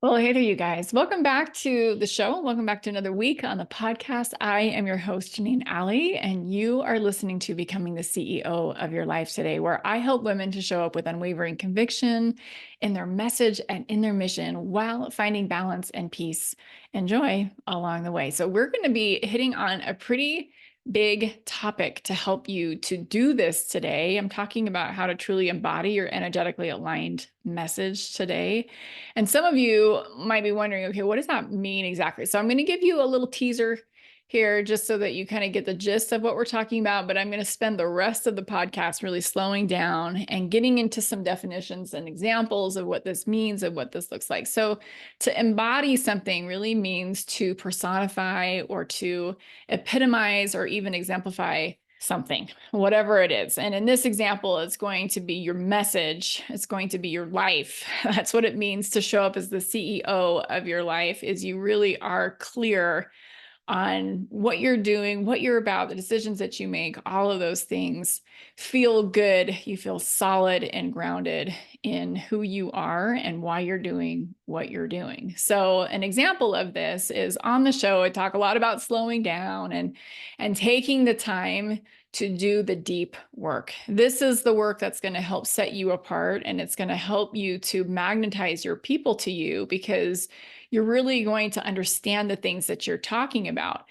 Well, hey there, you guys. Welcome back to the show. Welcome back to another week on the podcast. I am your host, Janeen Ali, and you are listening to Becoming the CEO of Your Life Today, where I help women to show up with unwavering conviction in their message and in their mission while finding balance and peace and joy along the way. So we're going to be hitting on a pretty big topic to help you to do this today. I'm talking about how to truly embody your energetically aligned message today. And some of you might be wondering, okay, what does that mean exactly? So I'm going to give you a little teaser here just so that you kind of get the gist of what we're talking about, but I'm going to spend the rest of the podcast really slowing down and getting into some definitions and examples of what this means and what this looks like. So to embody something really means to personify or to epitomize or even exemplify something, whatever it is. And in this example, it's going to be your message. It's going to be your life. That's what it means to show up as the CEO of your life, is you really are clear on what you're doing, what you're about, the decisions that you make, all of those things feel good. You feel solid and grounded in who you are and why you're doing what you're doing. So an example of this is on the show, I talk a lot about slowing down and taking the time to do the deep work. This is the work that's going to help set you apart, and it's going to help you to magnetize your people to you, because you're really going to understand the things that you're talking about.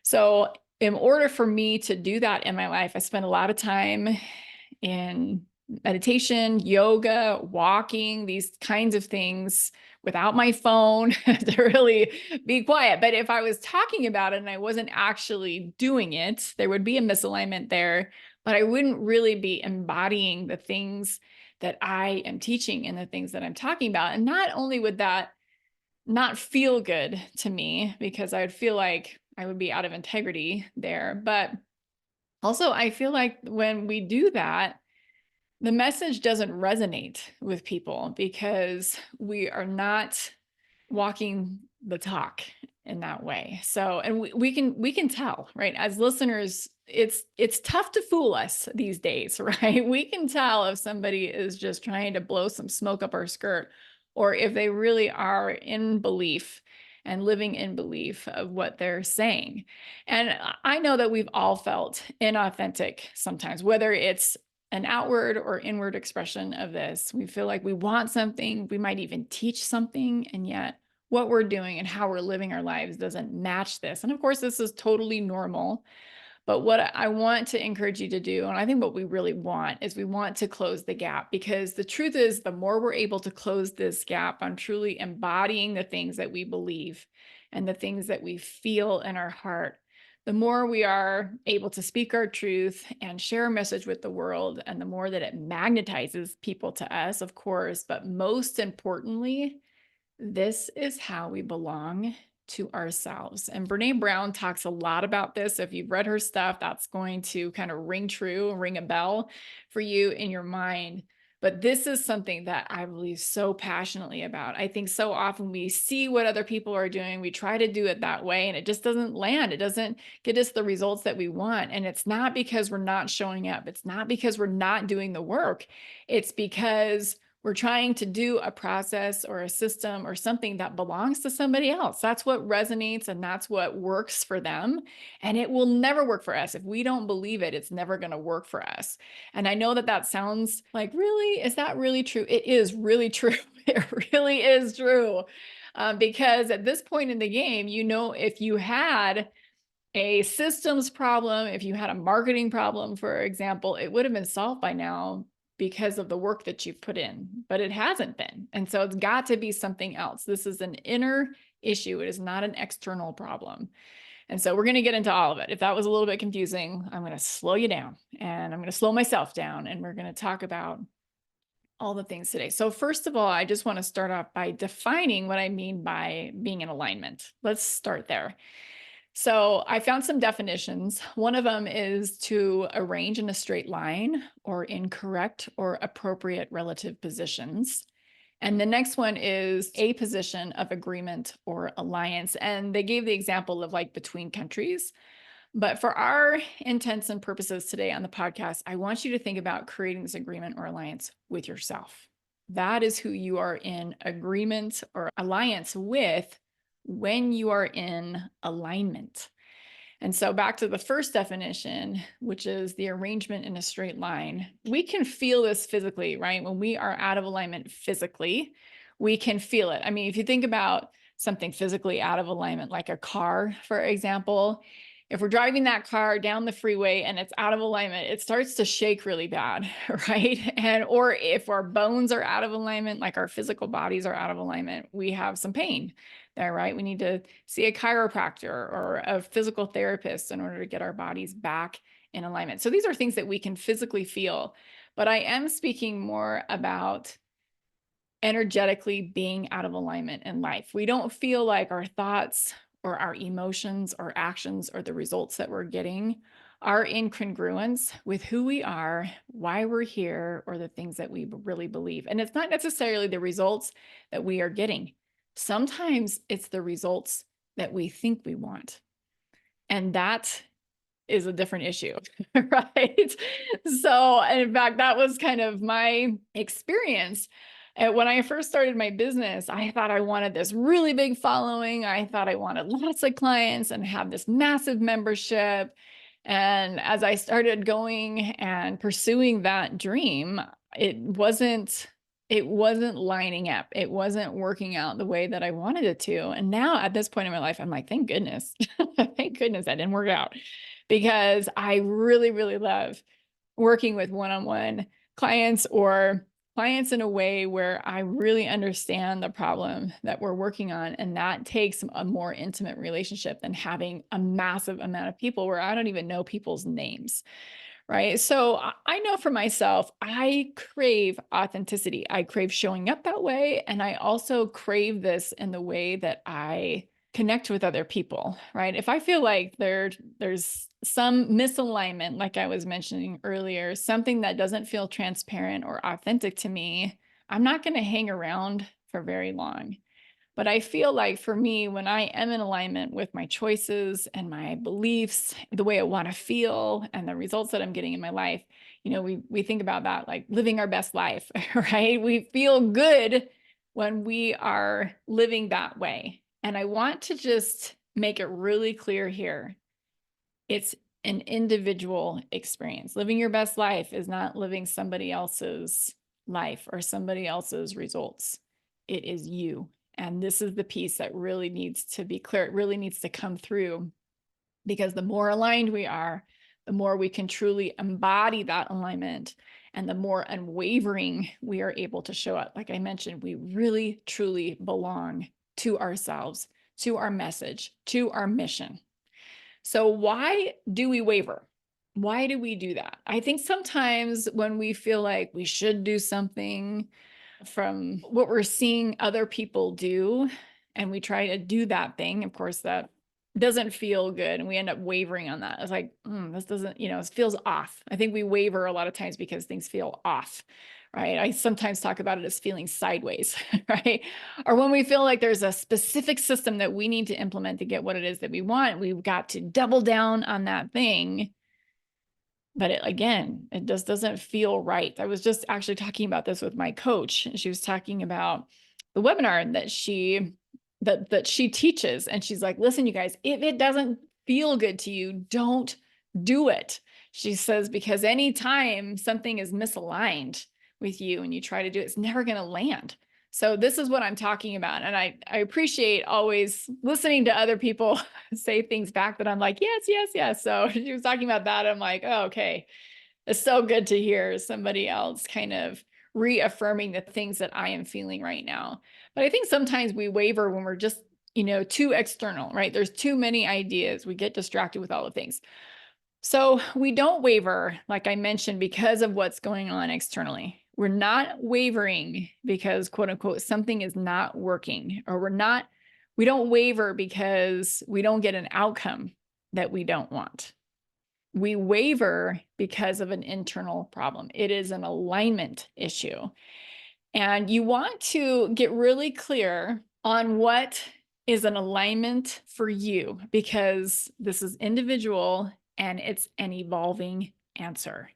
So in order for me to do that in my life, I spend a lot of time in meditation, yoga, walking, these kinds of things without my phone to really be quiet. But if I was talking about it and I wasn't actually doing it, there would be a misalignment there, but I wouldn't really be embodying the things that I am teaching and the things that I'm talking about. And not only would that not feel good to me, because I would feel like I would be out of integrity there, but also I feel like when we do that, the message doesn't resonate with people because we are not walking the talk in that way. So, and we can tell, right? As listeners, it's tough to fool us these days, right? We can tell if somebody is just trying to blow some smoke up our skirt, or if they really are in belief and living in belief of what they're saying. And I know that we've all felt inauthentic sometimes, whether it's an outward or inward expression of this. We feel like we want something, we might even teach something, and yet what we're doing and how we're living our lives doesn't match this. And of course, this is totally normal. But what I want to encourage you to do, and I think what we really want, is we want to close the gap, because the truth is, the more we're able to close this gap on truly embodying the things that we believe and the things that we feel in our heart, the more we are able to speak our truth and share a message with the world, and the more that it magnetizes people to us, of course. But most importantly, this is how we belong to ourselves. And Brene Brown talks a lot about this. If you've read her stuff, that's going to kind of ring true, ring a bell for you in your mind. But this is something that I believe so passionately about. I think so often we see what other people are doing, we try to do it that way, and it just doesn't land. It doesn't get us the results that we want. And it's not because we're not showing up. It's not because we're not doing the work. It's because we're trying to do a process or a system or something that belongs to somebody else. That's what resonates and that's what works for them. And it will never work for us. If we don't believe it, it's never going to work for us. And I know that that sounds like, really? Is that really true? It is really true. It really is true. Because at this point in the game, if you had a systems problem, if you had a marketing problem, for example, it would have been solved by now because of the work that you've put in, but it hasn't been. And so it's got to be something else. This is an inner issue. It is not an external problem. And so we're going to get into all of it. If that was a little bit confusing, I'm going to slow you down, and I'm going to slow myself down, and we're going to talk about all the things today. So first of all, I just want to start off by defining what I mean by being in alignment. Let's start there. So I found some definitions. One of them is to arrange in a straight line or in correct or appropriate relative positions. And the next one is a position of agreement or alliance. And they gave the example of like between countries. But for our intents and purposes today on the podcast, I want you to think about creating this agreement or alliance with yourself. That is who you are in agreement or alliance with when you are in alignment. And so back to the first definition, which is the arrangement in a straight line. We can feel this physically, right? When we are out of alignment physically, we can feel it. I mean, if you think about something physically out of alignment, like a car, for example, if we're driving that car down the freeway and it's out of alignment, it starts to shake really bad, right? And or if our bones are out of alignment, like our physical bodies are out of alignment, we have some pain there, right? We need to see a chiropractor or a physical therapist in order to get our bodies back in alignment. So these are things that we can physically feel, but I am speaking more about energetically being out of alignment in life. We don't feel like our thoughts or our emotions or actions or the results that we're getting are in congruence with who we are, why we're here, or the things that we really believe. And it's not necessarily the results that we are getting. Sometimes it's the results that we think we want. And that is a different issue, right? So, in fact, that was kind of my experience. When I first started my business, I thought I wanted this really big following. I thought I wanted lots of clients and have this massive membership. And as I started going and pursuing that dream, it wasn't lining up. It wasn't working out the way that I wanted it to. And now at this point in my life, I'm like, thank goodness. Thank goodness that didn't work out, because I really, really love working with one-on-one clients or clients in a way where I really understand the problem that we're working on. And that takes a more intimate relationship than having a massive amount of people where I don't even know people's names. Right. So I know for myself, I crave authenticity. I crave showing up that way. And I also crave this in the way that I connect with other people, right? If I feel like there's some misalignment, like I was mentioning earlier, something that doesn't feel transparent or authentic to me, I'm not going to hang around for very long. But I feel like for me, when I am in alignment with my choices and my beliefs, the way I want to feel and the results that I'm getting in my life, we think about that like living our best life, right? We feel good when we are living that way. And I want to just make it really clear here. It's an individual experience. Living your best life is not living somebody else's life or somebody else's results. It is you. And this is the piece that really needs to be clear. It really needs to come through, because the more aligned we are, the more we can truly embody that alignment and the more unwavering we are able to show up. Like I mentioned, we really, truly belong to ourselves, to our message, to our mission. So why do we waver? Why do we do that? I think sometimes when we feel like we should do something from what we're seeing other people do, and we try to do that thing, of course, that doesn't feel good. And we end up wavering on that. It's like, this doesn't, it feels off. I think we waver a lot of times because things feel off, right? I sometimes talk about it as feeling sideways, right? Or when we feel like there's a specific system that we need to implement to get what it is that we want, we've got to double down on that thing. But it just doesn't feel right. I was just actually talking about this with my coach, and she was talking about the webinar that she teaches. And she's like, listen, you guys, if it doesn't feel good to you, don't do it. She says, because anytime something is misaligned with you and you try to do it, it's never going to land. So this is what I'm talking about. And I appreciate always listening to other people say things back that I'm like, yes, yes, yes. So she was talking about that. I'm like, oh, okay. It's so good to hear somebody else kind of reaffirming the things that I am feeling right now. But I think sometimes we waver when we're just, too external, right? There's too many ideas. We get distracted with all the things. So we don't waver, like I mentioned, because of what's going on externally. We're not wavering because, quote unquote, something is not working, or we don't waver because we don't get an outcome that we don't want. We waver because of an internal problem. It is an alignment issue. And you want to get really clear on what is an alignment for you, because this is individual and it's an evolving answer.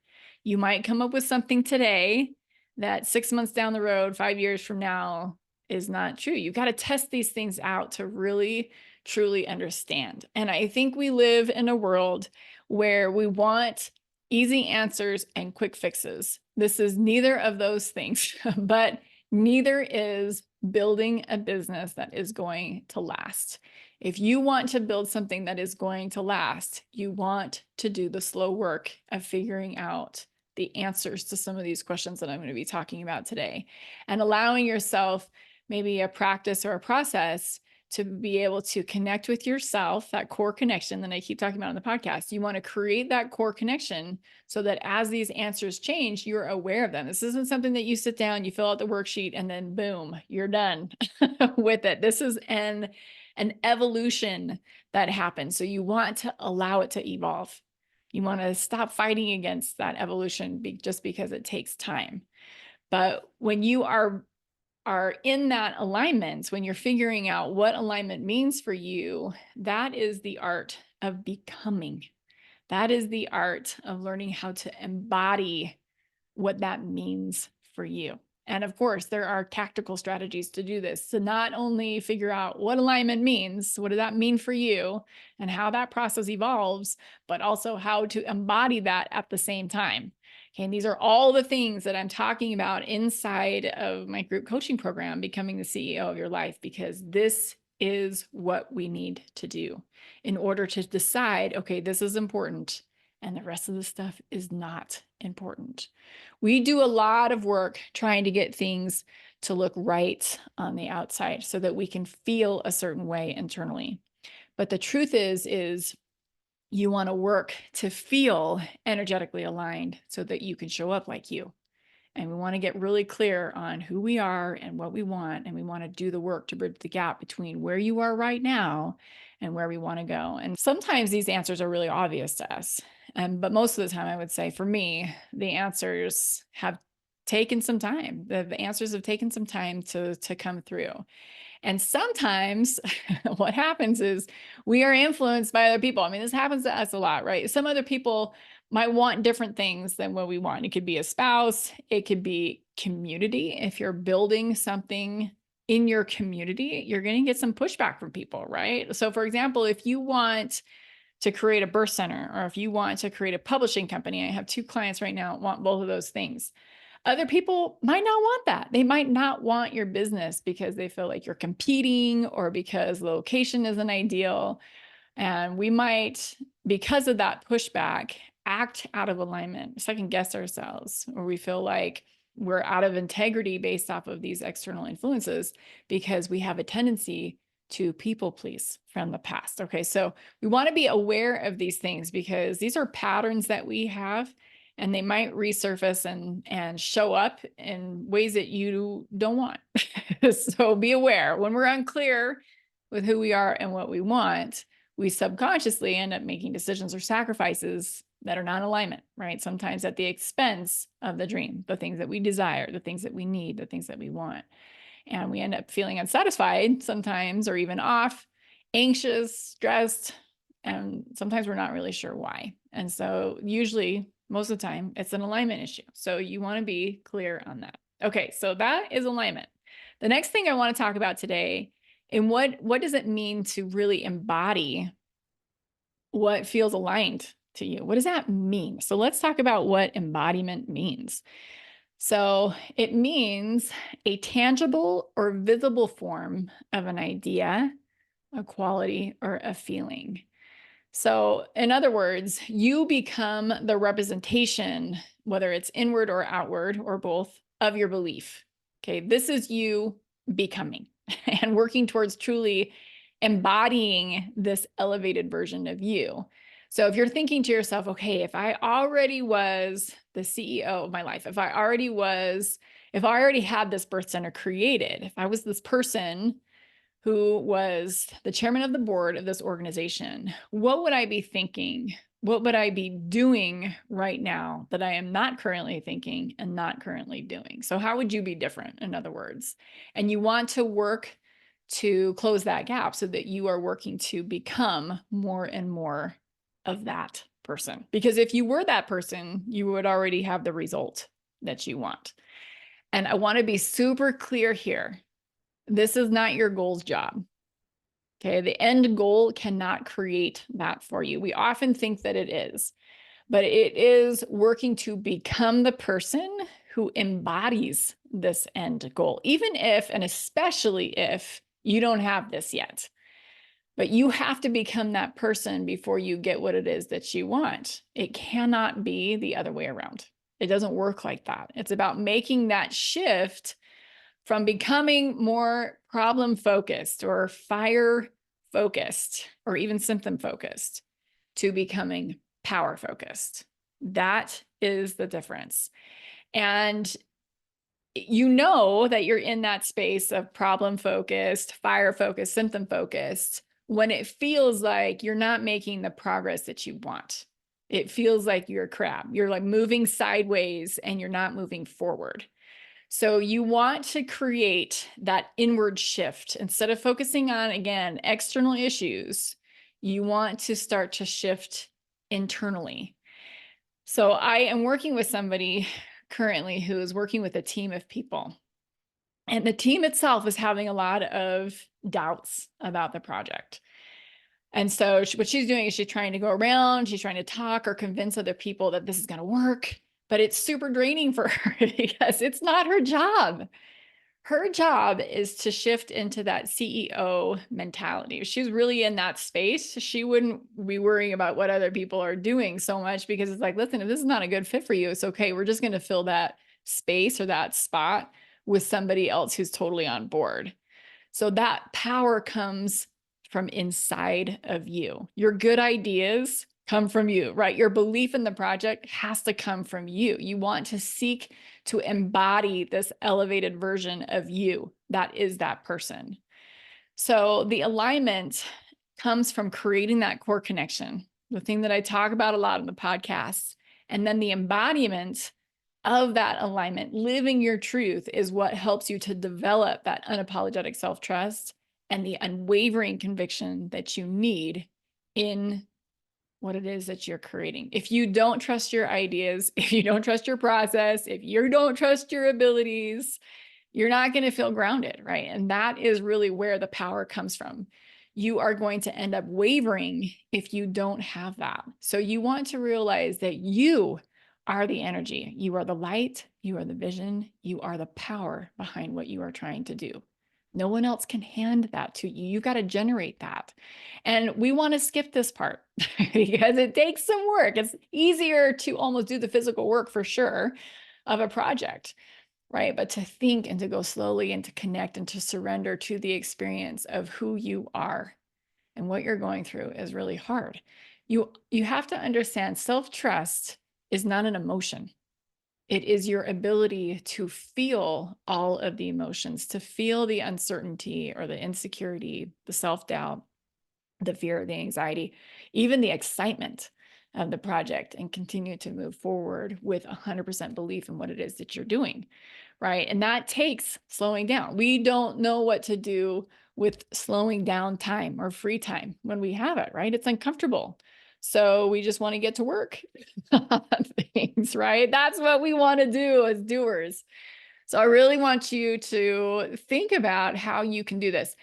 You might come up with something today that 6 months down the road, 5 years from now is not true. You got to test these things out to really, truly understand. And I think we live in a world where we want easy answers and quick fixes. This is neither of those things, but neither is building a business that is going to last. If you want to build something that is going to last, you want to do the slow work of figuring out the answers to some of these questions that I'm going to be talking about today, and allowing yourself maybe a practice or a process to be able to connect with yourself, that core connection that I keep talking about on the podcast. You want to create that core connection so that as these answers change, you're aware of them. This isn't something that you sit down, you fill out the worksheet, and then boom, you're done with it. This is an evolution that happens. So you want to allow it to evolve. You want to stop fighting against that evolution just because it takes time. But when you are in that alignment, when you're figuring out what alignment means for you, that is the art of becoming. That is the art of learning how to embody what that means for you. And of course, there are tactical strategies to do this. To not only figure out what alignment means, what does that mean for you, and how that process evolves, but also how to embody that at the same time. Okay, and these are all the things that I'm talking about inside of my group coaching program, Becoming the CEO of Your Life, because this is what we need to do in order to decide, okay, this is important, and the rest of the stuff is not important. We do a lot of work trying to get things to look right on the outside so that we can feel a certain way internally. But the truth is you want to work to feel energetically aligned so that you can show up like you. And we want to get really clear on who we are and what we want. And we want to do the work to bridge the gap between where you are right now and where we want to go. And sometimes these answers are really obvious to us. But most of the time, I would say for me, the answers have taken some time. The answers have taken some time to come through. And sometimes what happens is we are influenced by other people. I mean, this happens to us a lot, right? Some other people might want different things than what we want. It could be a spouse, it could be community. If you're building something in your community, you're going to get some pushback from people, right? So, for example, if you want to create a birth center, or if you want to create a publishing company, I have 2 clients right now that want both of those things. Other people might not want that. They might not want your business because they feel like you're competing or because the location isn't ideal. And we might, because of that pushback, act out of alignment, second guess ourselves, or we feel like we're out of integrity based off of these external influences because we have a tendency to people please from the past. Okay, so we want to be aware of these things because these are patterns that we have, and they might resurface and show up in ways that you don't want. So be aware. When we're unclear with who we are and what we want, we subconsciously end up making decisions or sacrifices that are not in alignment, right? Sometimes at the expense of the dream, the things that we desire, the things that we need, the things that we want. And we end up feeling unsatisfied sometimes, or even off, anxious, stressed, and sometimes we're not really sure why. And so usually, most of the time, it's an alignment issue. So you want to be clear on that. Okay, so that is alignment. The next thing I want to talk about today, and what does it mean to really embody what feels aligned to you? What does that mean? So let's talk about what embodiment means. So it means a tangible or visible form of an idea, a quality, or a feeling. So in other words, you become the representation, whether it's inward or outward or both, of your belief. Okay, this is you becoming and working towards truly embodying this elevated version of you. So if you're thinking to yourself, okay, if I already was the CEO of my life, if I already had this birth center created, if I was this person who was the chairman of the board of this organization, what would I be thinking? What would I be doing right now that I am not currently thinking and not currently doing? So how would you be different, in other words? And you want to work to close that gap so that you are working to become more and more of that person. Because if you were that person, you would already have the result that you want. And I want to be super clear here. This is not your goal's job. Okay. The end goal cannot create that for you. We often think that it is, but it is working to become the person who embodies this end goal, even if, and especially if you don't have this yet. But you have to become that person before you get what it is that you want. It cannot be the other way around. It doesn't work like that. It's about making that shift from becoming more problem focused or fire focused or even symptom focused to becoming power focused. That is the difference. And you know that you're in that space of problem focused, fire focused, symptom focused when it feels like you're not making the progress that you want. It feels like you're a crab. You're like moving sideways and you're not moving forward. So you want to create that inward shift. Instead of focusing on, again, external issues, you want to start to shift internally. So I am working with somebody currently who is working with a team of people. And the team itself is having a lot of doubts about the project. And so what she's doing is she's trying to go around, she's trying to talk or convince other people that this is going to work, but it's super draining for her because it's not her job. Her job is to shift into that CEO mentality. If she's really in that space, she wouldn't be worrying about what other people are doing so much because it's like, listen, if this is not a good fit for you, it's okay. We're just going to fill that space or that spot with somebody else who's totally on board. So that power comes from inside of you. Your good ideas come from you, right? Your belief in the project has to come from you. You want to seek to embody this elevated version of you. That is that person. So the alignment comes from creating that core connection, the thing that I talk about a lot on the podcast. And then the embodiment of that alignment, living your truth, is what helps you to develop that unapologetic self-trust and the unwavering conviction that you need in what it is that you're creating. If you don't trust your ideas, if you don't trust your process, if you don't trust your abilities, you're not going to feel grounded, right? And that is really where the power comes from. You are going to end up wavering if you don't have that. So you want to realize that you are the energy. You are the light. You are the vision. You are the power behind what you are trying to do. No one else can hand that to you. You got to generate that. And we want to skip this part because it takes some work. It's easier to almost do the physical work for sure of a project, right? But to think and to go slowly and to connect and to surrender to the experience of who you are and what you're going through is really hard. You have to understand self-trust is not an emotion. It is your ability to feel all of the emotions, to feel the uncertainty or the insecurity, the self-doubt, the fear, the anxiety, even the excitement of the project, and continue to move forward with 100% belief in what it is that you're doing, right? And that takes slowing down. We don't know what to do with slowing down time or free time when we have it, right? It's uncomfortable. So we just want to get to work on things, right? That's what we want to do as doers. So I really want you to think about how you can do this.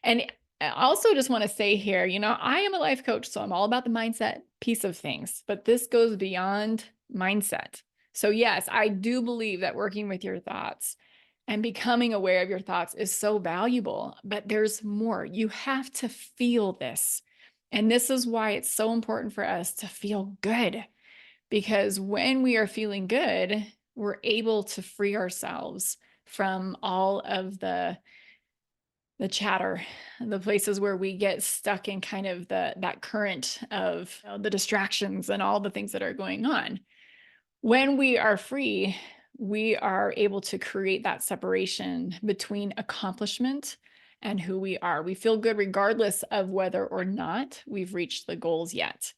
And I also just want to say here, I am a life coach, so I'm all about the mindset piece of things, but this goes beyond mindset. So yes, I do believe that working with your thoughts and becoming aware of your thoughts is so valuable, but there's more. You have to feel this. And this is why it's so important for us to feel good, because when we are feeling good, we're able to free ourselves from all of the chatter, the places where we get stuck in kind of that current of the distractions and all the things that are going on. When we are free, we are able to create that separation between accomplishment and who we are. We feel good regardless of whether or not we've reached the goals yet,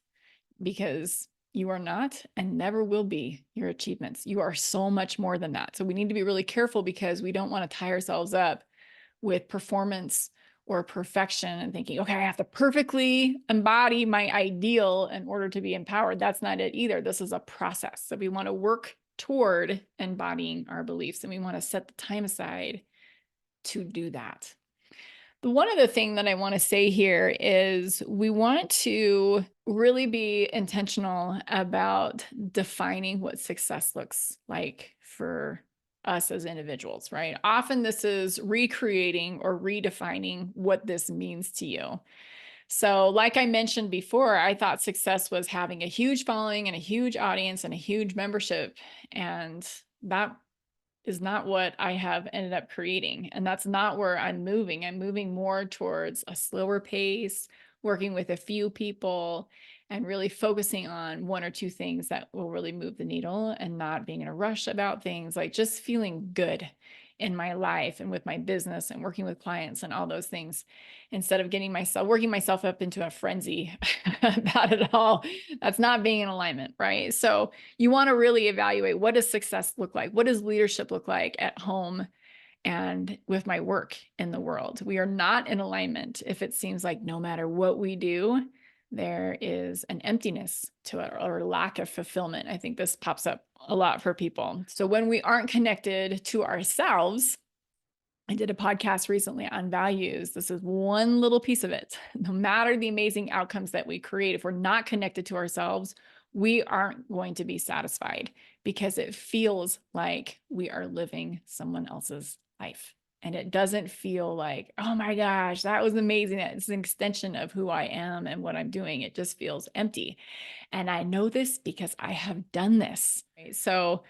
because you are not and never will be your achievements. You are so much more than that. So we need to be really careful because we don't want to tie ourselves up with performance or perfection and thinking, okay, I have to perfectly embody my ideal in order to be empowered. That's not it either. This is a process. So we want to work toward embodying our beliefs. And we want to set the time aside to do that. The one other thing that I want to say here is we want to really be intentional about defining what success looks like for us as individuals, right? Often this is recreating or redefining what this means to you. So, like I mentioned before, I thought success was having a huge following and a huge audience and a huge membership. And that is not what I have ended up creating. And that's not where I'm moving. I'm moving more towards a slower pace, working with a few people, and really focusing on one or two things that will really move the needle, and not being in a rush about things, like just feeling good in my life and with my business and working with clients and all those things, instead of working myself up into a frenzy about it all. That's not being in alignment, right? So you want to really evaluate, what does success look like? What does leadership look like at home and with my work in the world? We are not in alignment if it seems like no matter what we do, there is an emptiness to it or lack of fulfillment. I think this pops up a lot for people. So when we aren't connected to ourselves, I did a podcast recently on values. This is one little piece of it. No matter the amazing outcomes that we create, if we're not connected to ourselves, we aren't going to be satisfied, because it feels like we are living someone else's life. And it doesn't feel like, oh my gosh, that was amazing. It's an extension of who I am and what I'm doing. It just feels empty. And I know this because I have done this. So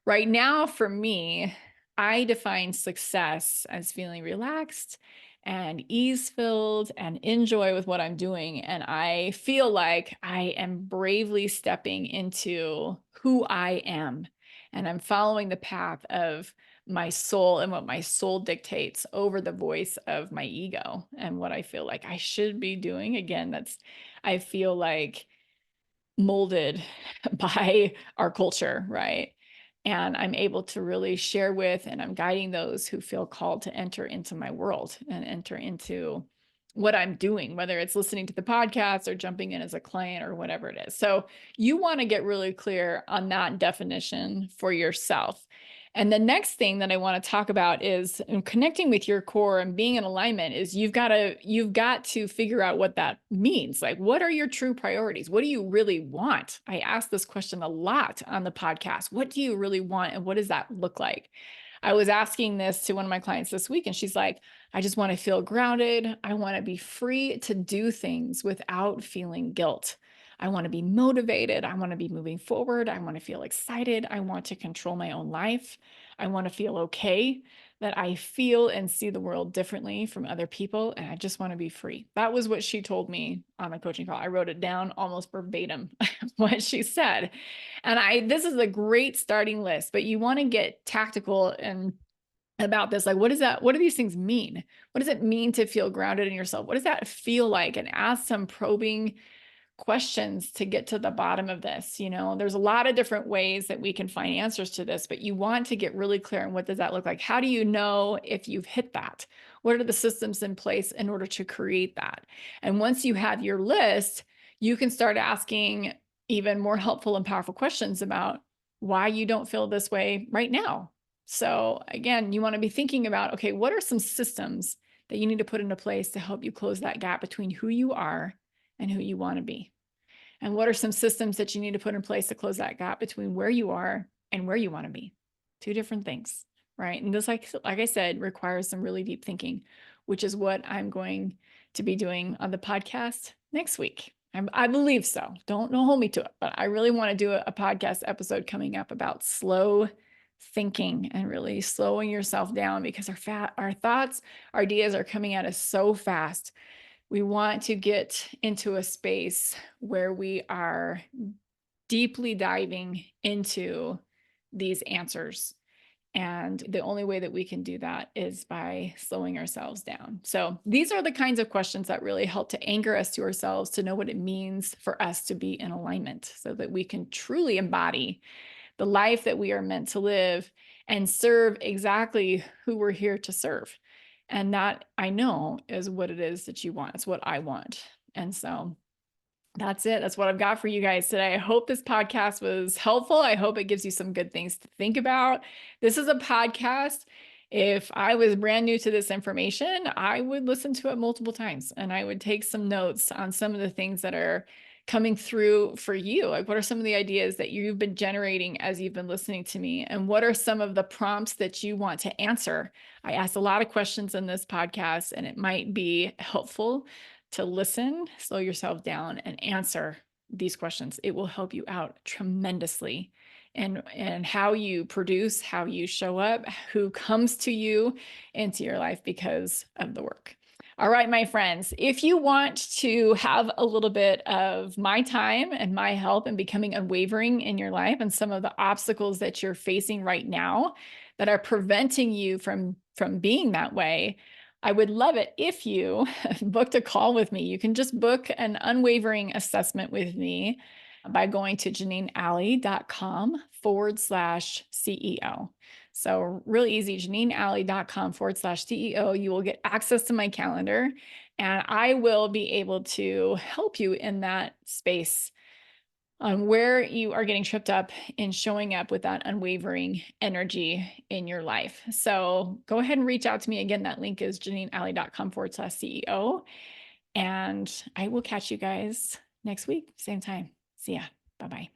right now, for me, I define success as feeling relaxed and ease-filled and enjoy with what I'm doing. And I feel like I am bravely stepping into who I am. And I'm following the path of my soul and what my soul dictates over the voice of my ego and what I feel like I should be doing. Again, I feel like molded by our culture, right? And I'm able to really share with, and I'm guiding those who feel called to enter into my world and enter into what I'm doing, whether it's listening to the podcast or jumping in as a client or whatever it is. So you want to get really clear on that definition for yourself. And the next thing that I want to talk about is connecting with your core and being in alignment. Is you've got to figure out what that means. Like, what are your true priorities? What do you really want? I ask this question a lot on the podcast. What do you really want? And what does that look like? I was asking this to one of my clients this week, and she's like, I just want to feel grounded. I want to be free to do things without feeling guilt. I want to be motivated. I want to be moving forward. I want to feel excited. I want to control my own life. I want to feel okay, that I feel and see the world differently from other people. And I just want to be free. That was what she told me on a coaching call. I wrote it down almost verbatim, what she said. And this is a great starting list, but you want to get tactical and about this. Like, what do these things mean? What does it mean to feel grounded in yourself? What does that feel like? And ask some probing questions to get to the bottom of this. There's a lot of different ways that we can find answers to this, but you want to get really clear on what does that look like? How do you know if you've hit that? What are the systems in place in order to create that? And once you have your list, you can start asking even more helpful and powerful questions about why you don't feel this way right now. So again, you want to be thinking about, okay, what are some systems that you need to put into place to help you close that gap between who you are and who you want to be? And what are some systems that you need to put in place to close that gap between where you are and where you want to be? Two different things, right? And this, like I said, requires some really deep thinking, which is what I'm going to be doing on the podcast next week. I believe so. Don't hold me to it, but I really want to do a podcast episode coming up about slow thinking and really slowing yourself down, because our thoughts, our ideas are coming at us so fast. We want to get into a space where we are deeply diving into these answers. And the only way that we can do that is by slowing ourselves down. So these are the kinds of questions that really help to anchor us to ourselves, to know what it means for us to be in alignment, so that we can truly embody the life that we are meant to live and serve exactly who we're here to serve. And that, I know, is what it is that you want. It's what I want. And so That's it. That's what I've got for you guys today. I hope this podcast was helpful. I hope it gives you some good things to think about. This is a podcast. If I was brand new to this information, I would listen to it multiple times and I would take some notes on some of the things that are coming through for you. Like, what are some of the ideas that you've been generating as you've been listening to me? And what are some of the prompts that you want to answer? I asked a lot of questions in this podcast, and it might be helpful to listen, slow yourself down, and answer these questions. It will help you out tremendously. And how you produce, how you show up, who comes to you into your life because of the work. All right, my friends, if you want to have a little bit of my time and my help in becoming unwavering in your life and some of the obstacles that you're facing right now that are preventing you from being that way, I would love it if you booked a call with me. You can just book an unwavering assessment with me by going to janeenalley.com/CEO. So really easy, janeenalley.com/CEO. You will get access to my calendar and I will be able to help you in that space on where you are getting tripped up in showing up with that unwavering energy in your life. So go ahead and reach out to me. Again, that link is janeenalley.com/CEO. And I will catch you guys next week, same time. See ya. Bye-bye.